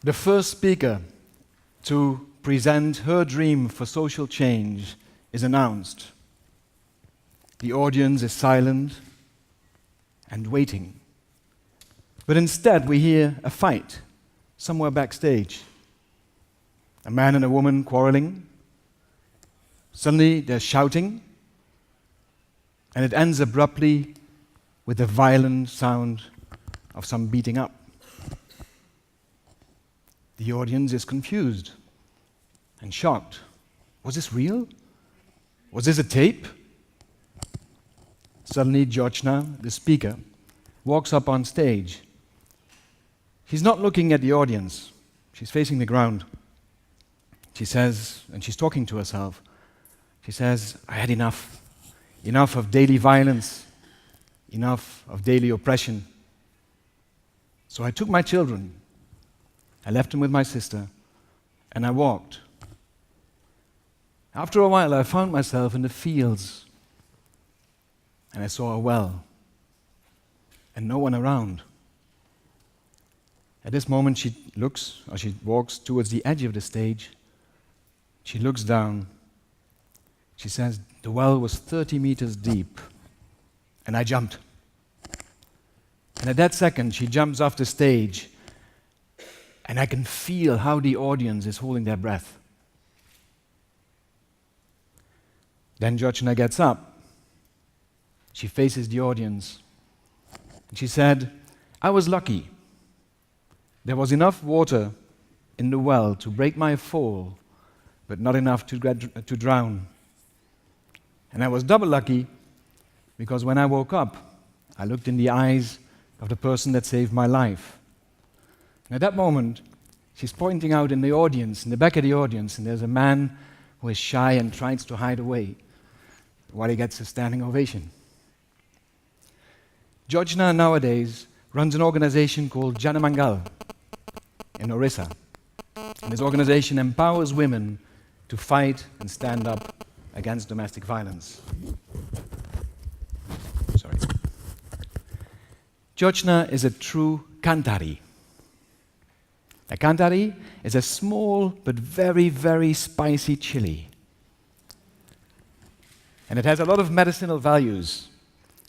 The first speaker to present her dream for social change is announced. The audience is silent and waiting. But instead we hear a fight somewhere backstage. A man and a woman quarreling. Suddenly they're shouting, and it ends abruptly with the violent sound of some beating up. The audience is confused and shocked. Was this real? Was this a tape? Suddenly Georgina, the speaker, walks up on stage. She's not looking at the audience. She's facing the ground. She says, and she's talking to herself, she says, I had enough. Enough of daily violence. Enough of daily oppression. So I took my children. I left them with my sister, and I walked. After a while, I found myself in the fields, and I saw a well, and no one around. At this moment, she walks towards the edge of the stage. She looks down. She says, the well was 30 meters deep, and I jumped. And at that second, she jumps off the stage, and I can feel how the audience is holding their breath. Then Georgina gets up. She faces the audience. And she said, I was lucky. There was enough water in the well to break my fall, but not enough to drown. And I was double lucky because when I woke up, I looked in the eyes of the person that saved my life. And at that moment, she's pointing out in the audience, in the back of the audience, and there's a man who is shy and tries to hide away while he gets a standing ovation. Georgina nowadays runs an organization called Janamangal in Orissa. And this organization empowers women to fight and stand up against domestic violence. Sorry. Georgina is a true Kanthari. A Kanthari is a small but very, very spicy chili. And it has a lot of medicinal values.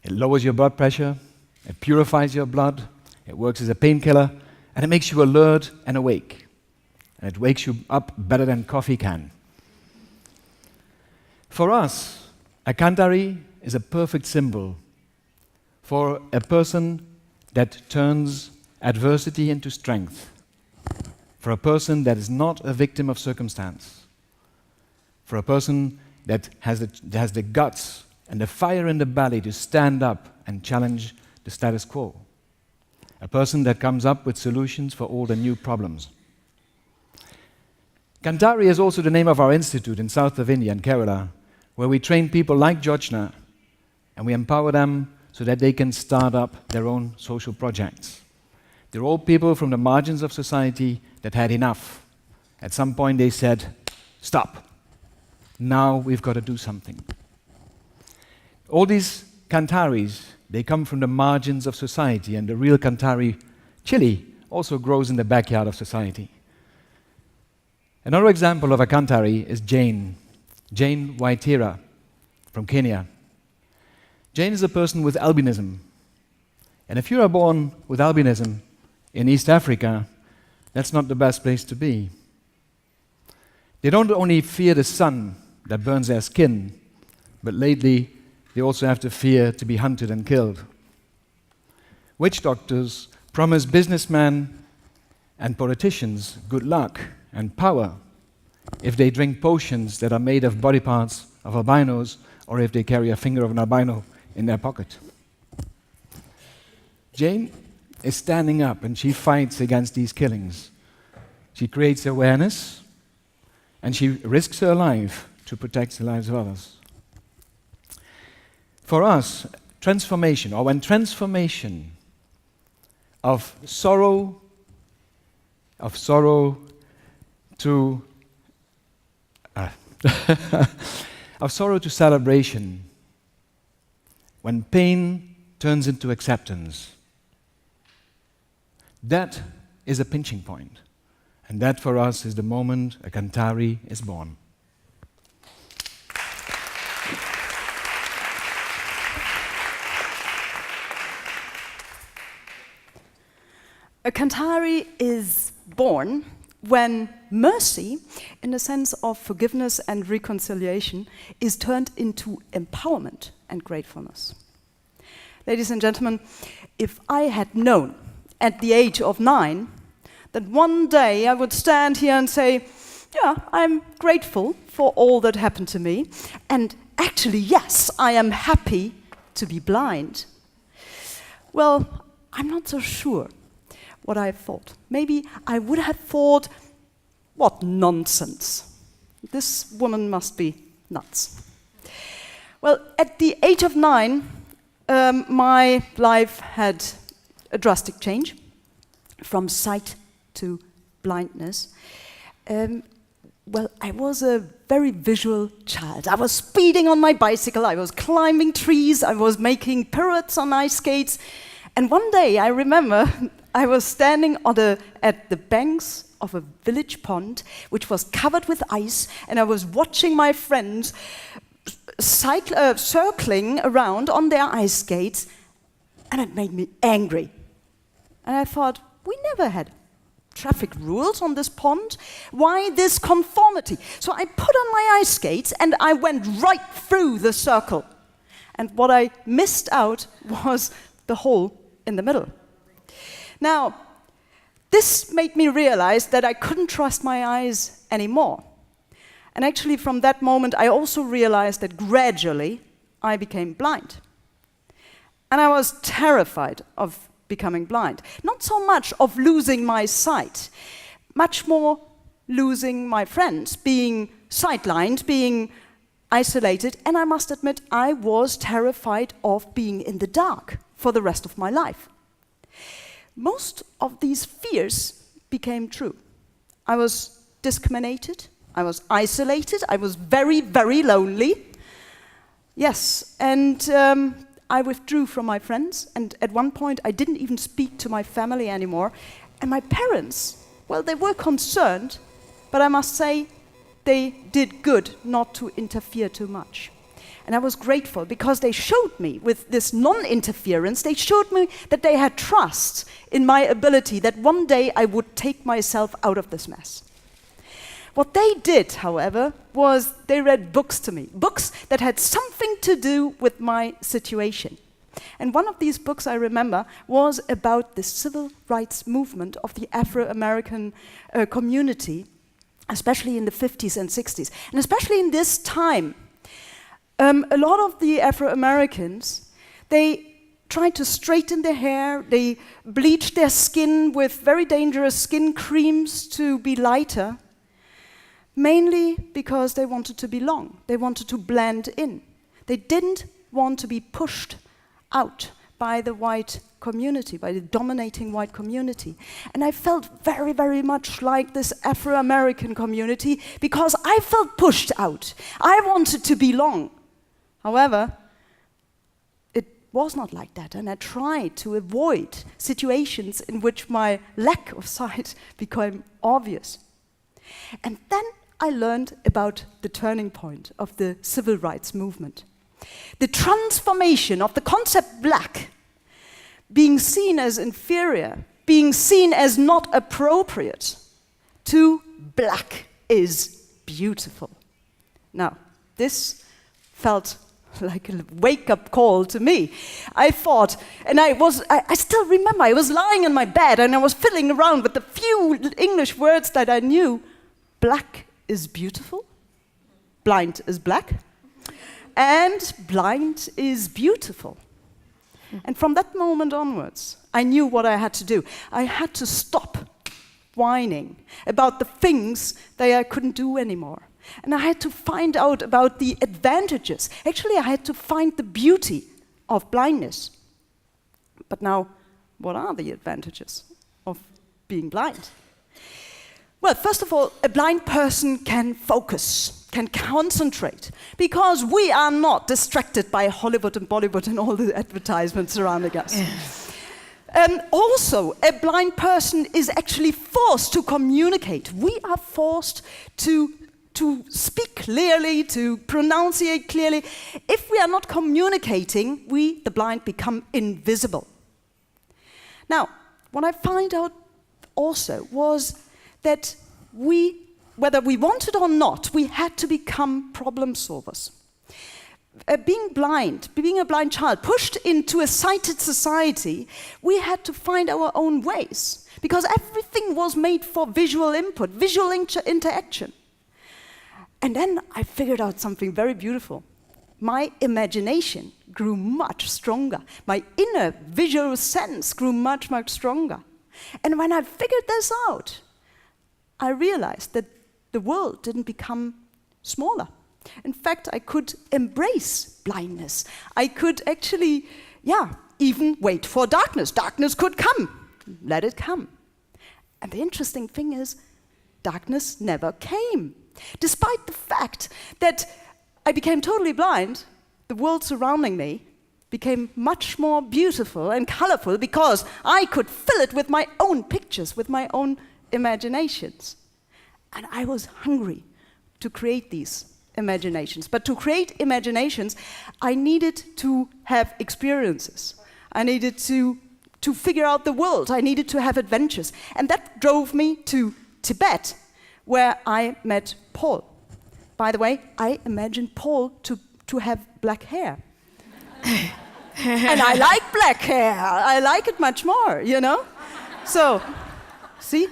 It lowers your blood pressure, it purifies your blood, it works as a painkiller, and it makes you alert and awake. And it wakes you up better than coffee can. For us, a Kanthari is a perfect symbol for a person that turns adversity into strength, for a person that is not a victim of circumstance, for a person that has the guts and the fire in the belly to stand up and challenge the status quo, a person that comes up with solutions for all the new problems. Kanthari is also the name of our institute in south of India, in Kerala, where we train people like Georgina, and we empower them so that they can start up their own social projects. They're all people from the margins of society that had enough. At some point they said, stop. Now we've got to do something. All these Kantharis, they come from the margins of society, and the real Kanthari chili also grows in the backyard of society. Another example of a Kanthari is Jane Waitera from Kenya. Jane is a person with albinism. And if you are born with albinism in East Africa, that's not the best place to be. They don't only fear the sun that burns their skin, but lately they also have to fear to be hunted and killed. Witch doctors promise businessmen and politicians good luck and power if they drink potions that are made of body parts of albinos, or if they carry a finger of an albino in their pocket. Jane is standing up and she fights against these killings. She creates awareness and she risks her life to protect the lives of others. For us, transformation, or when transformation of sorrow to of sorrow to celebration, when pain turns into acceptance, that is a pinching point. And that for us is the moment a Kanthari is born. A Kanthari is born when mercy, in the sense of forgiveness and reconciliation, is turned into empowerment and gratefulness. Ladies and gentlemen, if I had known at the age of 9 that one day I would stand here and say, yeah, I'm grateful for all that happened to me, and actually, yes, I am happy to be blind, well, I'm not so sure what I thought. Maybe I would have thought, what nonsense. This woman must be nuts. Well, at the age of 9, my life had a drastic change from sight to blindness. Well, I was a very visual child. I was speeding on my bicycle, I was climbing trees, I was making pirouettes on ice skates. And one day, I remember, I was standing at the banks of a village pond, which was covered with ice, and I was watching my friends circling around on their ice skates, and it made me angry. And I thought, we never had traffic rules on this pond. Why this conformity? So I put on my ice skates, and I went right through the circle. And what I missed out was the hole in the middle. Now, this made me realize that I couldn't trust my eyes anymore. And actually, from that moment, I also realized that gradually I became blind. And I was terrified of becoming blind. Not so much of losing my sight, much more losing my friends, being sidelined, being isolated, and I must admit, I was terrified of being in the dark for the rest of my life. Most of these fears became true. I was discriminated, I was isolated, I was very, very lonely. Yes, and I withdrew from my friends, and at one point I didn't even speak to my family anymore. And my parents, well, they were concerned, but I must say they did good not to interfere too much. And I was grateful because they showed me, with this non-interference, they showed me that they had trust in my ability, that one day I would take myself out of this mess. What they did, however, was they read books to me, books that had something to do with my situation. And one of these books I remember was about the civil rights movement of the Afro-American community, especially in the 50s and 60s. And especially in this time, a lot of the Afro-Americans, they tried to straighten their hair, they bleached their skin with very dangerous skin creams to be lighter, mainly because they wanted to belong, they wanted to blend in. They didn't want to be pushed out by the white community, by the dominating white community. And I felt very, very much like this Afro-American community because I felt pushed out. I wanted to belong. However, it was not like that, and I tried to avoid situations in which my lack of sight became obvious. And then I learned about the turning point of the civil rights movement. The transformation of the concept black, being seen as inferior, being seen as not appropriate, to black is beautiful. Now, this felt like a wake-up call to me. I thought, and I still remember, I was lying in my bed and I was fiddling around with the few English words that I knew. Black is beautiful, blind is black, and blind is beautiful. And from that moment onwards, I knew what I had to do. I had to stop whining about the things that I couldn't do anymore. And I had to find out about the advantages. Actually, I had to find the beauty of blindness. But now, what are the advantages of being blind? Well, first of all, a blind person can focus, can concentrate, because we are not distracted by Hollywood and Bollywood and all the advertisements surrounding us. Also, a blind person is actually forced to communicate. We are forced to speak clearly, to pronunciate clearly. If we are not communicating, we, the blind, become invisible. Now, what I found out also was that we, whether we wanted or not, we had to become problem solvers. Being blind, being a blind child, pushed into a sighted society, we had to find our own ways, because everything was made for visual input, visual interaction. And then I figured out something very beautiful. My imagination grew much stronger. My inner visual sense grew much, much stronger. And when I figured this out, I realized that the world didn't become smaller. In fact, I could embrace blindness. I could actually, even wait for darkness. Darkness could come. Let it come. And the interesting thing is, darkness never came. Despite the fact that I became totally blind, the world surrounding me became much more beautiful and colorful because I could fill it with my own pictures, with my own imaginations. And I was hungry to create these imaginations. But to create imaginations, I needed to have experiences. I needed to figure out the world. I needed to have adventures. And that drove me to Tibet, where I met Paul. By the way, I imagined Paul to have black hair. And I like black hair. I like it much more, you know? So, see?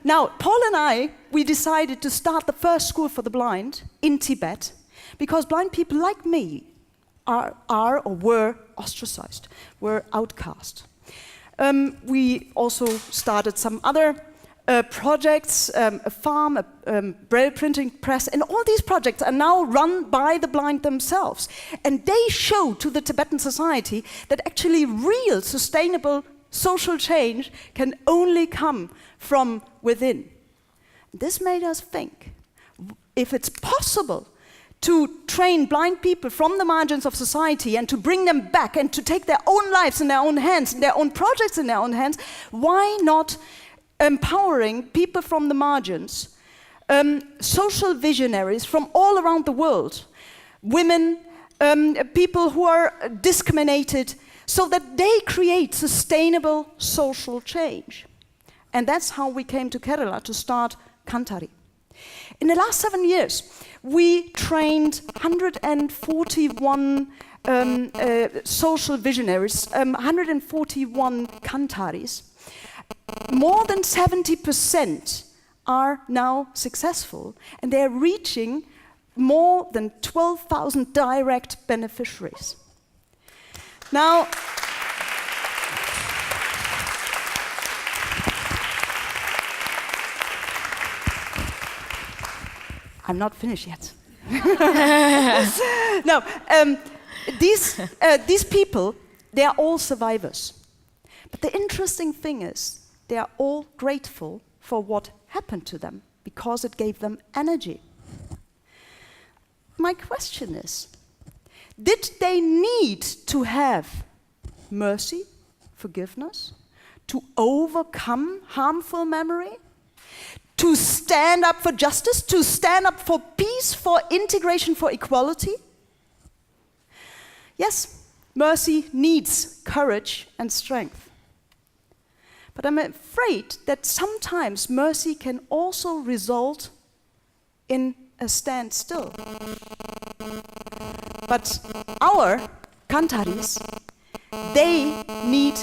Now, Paul and I, we decided to start the first school for the blind in Tibet, because blind people like me are or were ostracized, were outcast. We also started some other projects, a farm, a Braille printing press, and all these projects are now run by the blind themselves. And they show to the Tibetan society that actually real, sustainable social change can only come from within. This made us think, if it's possible to train blind people from the margins of society and to bring them back and to take their own lives in their own hands, their own projects in their own hands, why not empowering people from the margins, social visionaries from all around the world, women, people who are discriminated, so that they create sustainable social change. And that's how we came to Kerala to start Kanthari. In the last 7 years, we trained 141 social visionaries, 141 Kantharis. More than 70% are now successful, and they're reaching more than 12,000 direct beneficiaries. Now, I'm not finished yet. No, these people, they are all survivors. But the interesting thing is, they are all grateful for what happened to them, because it gave them energy. My question is, did they need to have mercy, forgiveness, to overcome harmful memory? To stand up for justice, to stand up for peace, for integration, for equality? Yes, mercy needs courage and strength. But I'm afraid that sometimes mercy can also result in a standstill. But our Kantharis, they need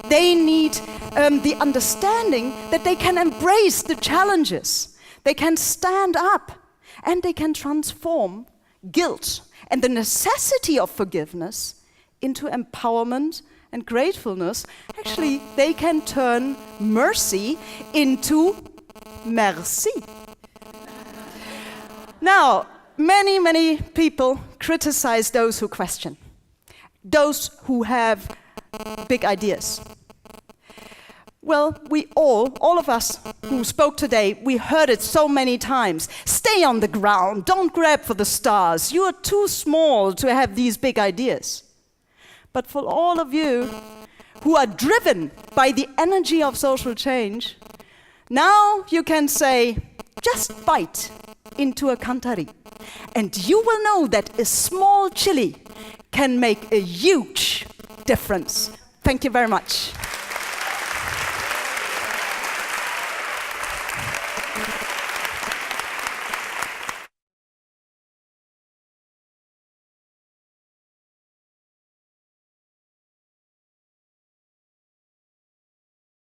They need the understanding that they can embrace the challenges, they can stand up, and they can transform guilt and the necessity of forgiveness into empowerment and gratefulness. Actually, they can turn mercy into merci. Now, many people criticize those who question, those who have big ideas. Well, we all of us who spoke today, we heard it so many times. Stay on the ground, don't grab for the stars. You are too small to have these big ideas. But for all of you who are driven by the energy of social change, now you can say, just bite into a Kanthari, and you will know that a small chili can make a huge difference. Thank you very much.